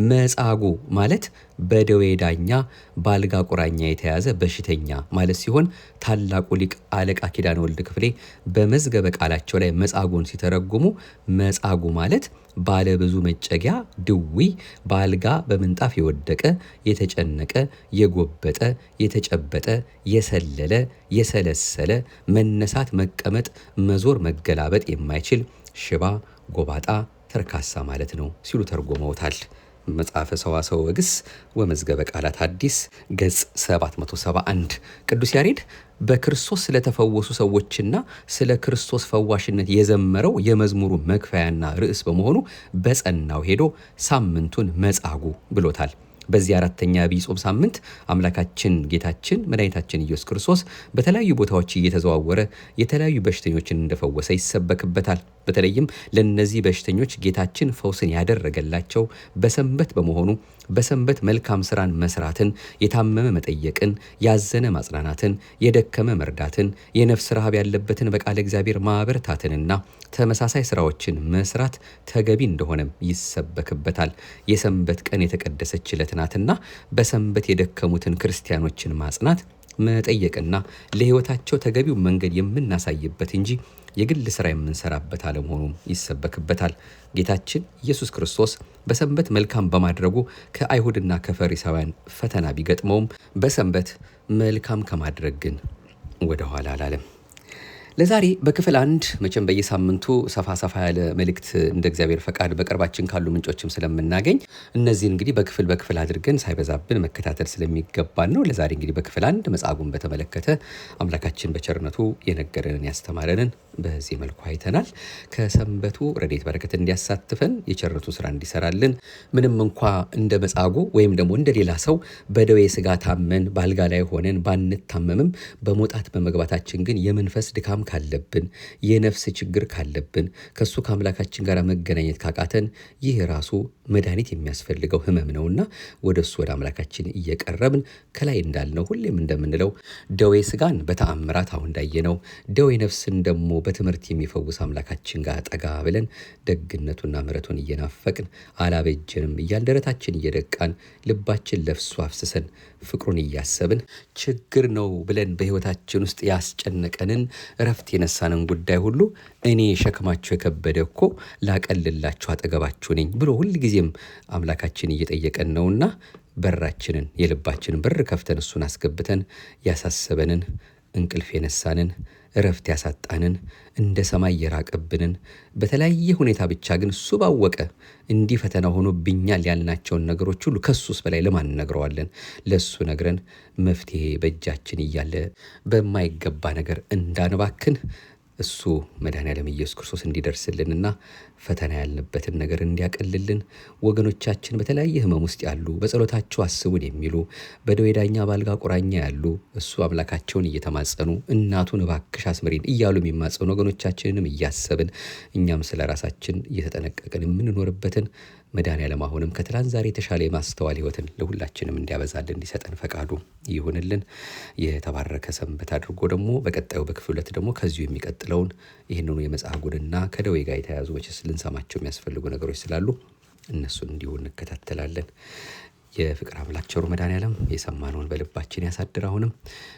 መጻጉዕ ማለት በደዌ ዳኛ በአልጋ ቁራኛ የተያዘ በሽተኛ ማለት ሲሆን ታላቁ ሊቅ አለቃ ኪዳነ ወልድ ክፍሌ በመዝገበ ቃላቸው ላይ መጻጉዕን ሲተረጉሙ መጻጉዕ ማለት ባለ ብዙ መጨጊያ ድዊ፣ በአልጋ በምንጣፍ የወደቀ የተጨነቀ የጎበጠ የተጨበጠ የሰለለ የሰለሰለ መነሳት መቀመጥ መዞር መገላበጥ የማይችል ሽባ ጎባጣ ተርካሳ ማለት ነው ሲሉ ተርጎመውታል። መጽሐፈ ሰዋስወ ወግስ ወመዝገበ ቃላት ሐዲስ ገጽ 771። ቅዱስ ያሬድ በክርስቶስ ስለተፈወሱ ሰዎችና ስለ ክርስቶስ ፈዋሽነት የዘመረው የመዝሙሩ መክፈያና ርዕስ በመሆኑ በጸናው ሄዶ ሳምንቱን መጻጉዕ ብሎታል። በዚህ አራተኛ የአብይ ጾም ሳምንት አምላካችን ጌታችን መድኃኒታችን ኢየሱስ ክርስቶስ በተለያዩ ቦታዎች እየተዘዋወረ የተለያዩ በሽተኞችን እንደፈወሰ ይሰበክበታል። በተለይም ለነዚህ በሽተኞች ጌታችን ፈውስን ያደረገላቸው በሰንበት በመሆኑ በሰንበት መልካም ስራን መስራትን፣ የታመመ መጠየቅን፣ ያዘነ ማጽናናትን፣ የደከመ መርዳትን፣ የነፍስ ረሃብ ያለበትን በቃለ እግዚአብሔር ማበርታትንና ተመሳሳይ ስራዎችን መስራት ተገቢ እንደሆነም ይሰበክበታል። የሰንበት ቀን የተቀደሰች ዕለት ናትና በሰንበት የደከሙትን ክርስቲያኖችን ማጽናት መጠየቅና ለህይወታቸው ተገቢው መንገድ የምናሳይበት እንጂ የግል ስራ የምንሰራበት አለመሆኑም ይሰበክበታል። ጌታችን ኢየሱስ ክርስቶስ በሰንበት መልካም በማድረጉ ከአይሁድና ከፈሪሳውያን ፈተና ቢገጥመውም በሰንበት መልካም ከማድረግ ግን ወደ ኋላ አላለም። ለዛሬ በክፍል 1 መቼም በየሳምንቱ ሰፋ ያለ መልእክት እንደ እግዚአብሔር ፈቃድ በቅርባችን ካሉ ምንጮችም ስለምናገኝ እነዚህ እንግዲህ በክፍል አድርገን ሳይበዛብን መከታተል ስለሚገባን ነው። ለዛሬ እንግዲህ በክፍል 1 መጻጉዕን በተመለከተ አምላካችን በቸርነቱ የነገረንን ያስተማረንን በዚህ መልኩ አይተናል። ከሰንበቱ ረድኤት በረከት እንዲያሳትፈን የቸርነቱ ስራ እንዲሰራልን ምንም እንኳ እንደ መጻጉዕ ወይም ደግሞ እንደ ሌላ ሰው በደዌ ሥጋ ታመን በአልጋ ላይ ሆነን ባንታመምም በመውጣት በመግባታችን ግን የመንፈስ ድካም ካለብን የነፍስ ችግር ካለብን ከሱ ከአምላካችን ጋር መገናኘት ካቃተን ይህ ራሱ መድኃኒት የሚያስፈልገው ህመም ነውና ወደሱ ወደ አምላካችን እየቀረብን ከላይ እንዳልነው ሁሌም እንደምንለው ደዌ ሥጋን በተአምራት አሁን እንዳየነው ደዌ ነፍስን ደግሞ በትምህርት የሚፈውስ አምላካችን ጋር ጠጋ ብለን ደግነቱና ምሕረቱን እየናፈቅን አላበጀንም እያልን ደረታችን እየደቃን ልባችን ለፍሱ አፍስሰን ፍቅሩን እያሰብን ችግር ነው ብለን በህይወታችን ውስጥ ያስጨነቀንን እረፍት የነሳንን ጉዳይ ሁሉ እኔ ሸክማችሁ የከበደ እኮ ላቀልላችሁ አጠገባችሁ ነኝ ብሎ ሁልጊዜም አምላካችን እየጠየቀን ነውና በራችንን የልባችንን በር ከፍተን እሱን አስገብተን ያሳሰበንን እንቅልፍ የነሳንን እረፍት ያሳጣንን እንደ ሰማይ የራቀብንን በተለያየ ሁኔታ ብቻ ግን እሱ ባወቀ እንዲህ ፈተና ሆኖብኛል ያልናቸውን ነገሮች ሁሉ ከሱስ በላይ ለማን እነግረዋለን? ለሱ ነግረን መፍትሄ በእጃችን እያለ በማይገባ ነገር እንዳንባክን እሱ መድኃኔዓለም ኢየሱስ ክርስቶስ እንዲደርስልንና ፈተና ያልንበትን ነገር እንዲያቀልልን ወገኖቻችን በተለያየ ህመም ውስጥ ያሉ በጸሎታቸው አስቡን የሚሉ በደዌ ዳኛ በአልጋ ቁራኛ ያሉ እሱ አምላካቸውን እየተማጸኑ እናቱን እባክሽ አስምሪን እያሉ የሚማጸኑ ወገኖቻችንንም እያሰብን እኛም ስለ ራሳችን እየተጠነቀቅን የምንኖርበትን መድኃኔዓለም አሁንም ከትላንት ዛሬ የተሻለ የማስተዋል ህይወትን ለሁላችንም እንዲያበዛልን እንዲሰጠን ፈቃዱ ይሁንልን። የተባረከ ሰንበት አድርጎ ደግሞ በቀጣዩ በክፍል 2 ደግሞ ከዚሁ የሚቀጥለውን ይህንኑ የመጻጉዕንና ከደዌ ጋር የተያያዙ መቼስ ልንሰማቸው የሚያስፈልጉ ነገሮች ስላሉ እነሱን እንዲሁ እንከታተላለን። የፍቅር አምላክ ቸሩ መድኃኔዓለም የሰማነውን በልባችን ያሳድር። አሁንም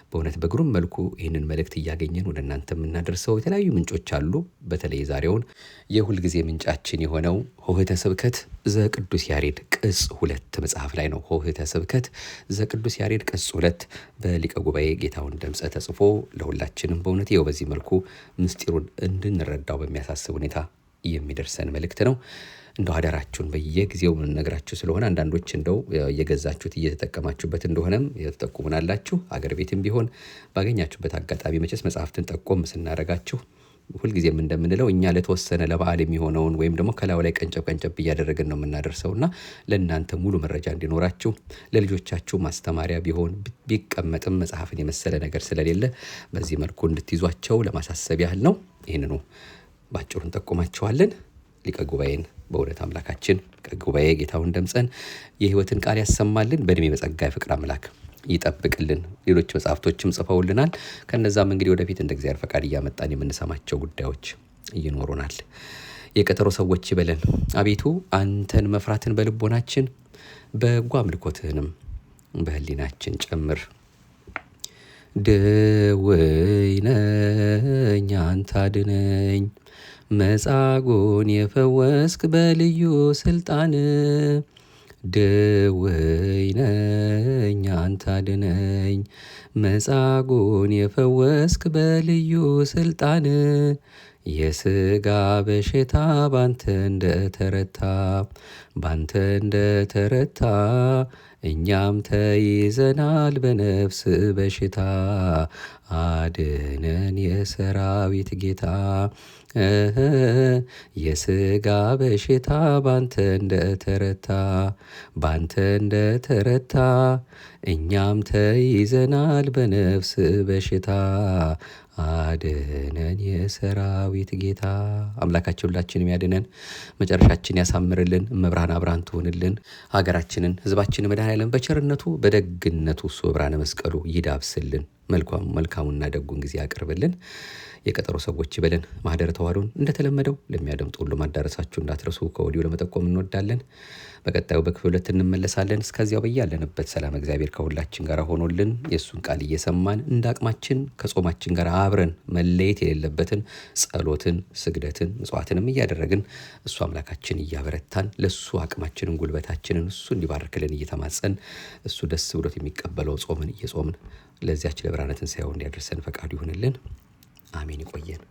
በእውነት በግሩም መልኩ ይህንን መልእክት እያገኘን ወደ እናንተ የምናደርሰው የተለያዩ ምንጮች አሉ። በተለይ ዛሬውን የሁልጊዜ ምንጫችን የሆነው ኆኅተ ስብከት ዘቅዱስ ያሬድ ቅጽ 2 መጽሐፍ ላይ ነው። ኆኅተ ስብከት ዘቅዱስ ያሬድ ቅጽ 2 በሊቀ ጉባኤ ጌታሁን ደምጸ ተጽፎ ለሁላችንም በእውነት ይኸው በዚህ መልኩ ምስጢሩን እንድንረዳው በሚያሳስብ ሁኔታ የሚደርሰን መልእክት ነው። እንደው አደራችሁን በየጊዜው የምንነግራችሁ ስለሆነ አንዳንዶች እንደው እየገዛችሁት እየተጠቀማችሁበት እንደሆነም የተጠቁሙናላችሁ። አገር ቤትም ቢሆን ባገኛችሁበት አጋጣሚ መቼስ መጽሐፍትን ጠቆም ስናደርጋችሁ ሁልጊዜም እንደምንለው እኛ ለተወሰነ ለበዓል የሚሆነውን ወይም ደግሞ ከላዩ ላይ ቀንጨብ እያደረግን ነው የምናደርሰውና ለእናንተ ሙሉ መረጃ እንዲኖራችሁ ለልጆቻችሁ ማስተማሪያ ቢሆን ቢቀመጥም መጽሐፍን የመሰለ ነገር ስለሌለ በዚህ መልኩ እንድትይዟቸው ለማሳሰብ ያህል ነው። ይህንኑ ባጭሩ እንጠቁማችኋለን። ሊቀ ጉባኤን በእውነት አምላካችን ከጉባኤ ጌታሁን ደምጸን የሕይወትን ቃል ያሰማልን፣ በእድሜ በጸጋ የፍቅር አምላክ ይጠብቅልን። ሌሎች መጽሐፍቶችም ጽፈውልናል። ከነዛም እንግዲህ ወደፊት እንደ እግዚአብሔር ፈቃድ እያመጣን የምንሰማቸው ጉዳዮች ይኖሩናል። የቀጠሮ ሰዎች ይበለን። አቤቱ አንተን መፍራትን በልቦናችን በጎ አምልኮትህንም በህሊናችን ጨምር። ደዌ ነኝ አንተ አድነኝ፣ መጻጉዕን የፈወስክ በልዩ ስልጣን። ደዌ ነኝ አንተ አድነኝ፣ መጻጉዕን የፈወስክ በልዩ ስልጣን። የሥጋ በሽታ ባንተ እንደተረታ እኛም ተይዘናል በነፍስ በሽታ። አድነን የሰራዊት ጌታ፣ የሥጋ በሽታ ባንተ እንደተረታ እኛም ተይዘናል በነፍስ በሽታ። አድነን የሰራዊት ጌታ። አምላካችን ሁላችንም ያድነን፣ መጨረሻችን ያሳምርልን፣ መብርሃን አብራን ትሆንልን። ሀገራችንን ሕዝባችንን መድኃኔዓለም በቸርነቱ በደግነቱ እሱ ብርሃነ መስቀሉ ይዳብስልን፣ መልካሙና ደጉን ጊዜ ያቅርብልን። የቀጠሮ ሰዎች ይበለን። ማህደረ ተዋሕዶን እንደተለመደው ለሚያደምጡ ሁሉ ማዳረሳችሁ እንዳትረሱ ከወዲሁ ለመጠቆም እንወዳለን። በቀጣዩ በክፍል 2 እንመለሳለን። እስከዚያው በያለንበት ሰላም እግዚአብሔር ከሁላችን ጋር ሆኖልን የእሱን ቃል እየሰማን እንደ አቅማችን ከጾማችን ጋር አብረን መለየት የሌለበትን ጸሎትን፣ ስግደትን፣ ምጽዋትንም እያደረግን እሱ አምላካችን እያበረታን ለእሱ አቅማችንን ጉልበታችንን እሱ እንዲባርክልን እየተማጸን እሱ ደስ ብሎት የሚቀበለው ጾምን እየጾምን ለዚያች ለብርሃነ ትንሣኤው እንዲያደርሰን ፈቃዱ ይሁንልን። አሜን። ይቆየን።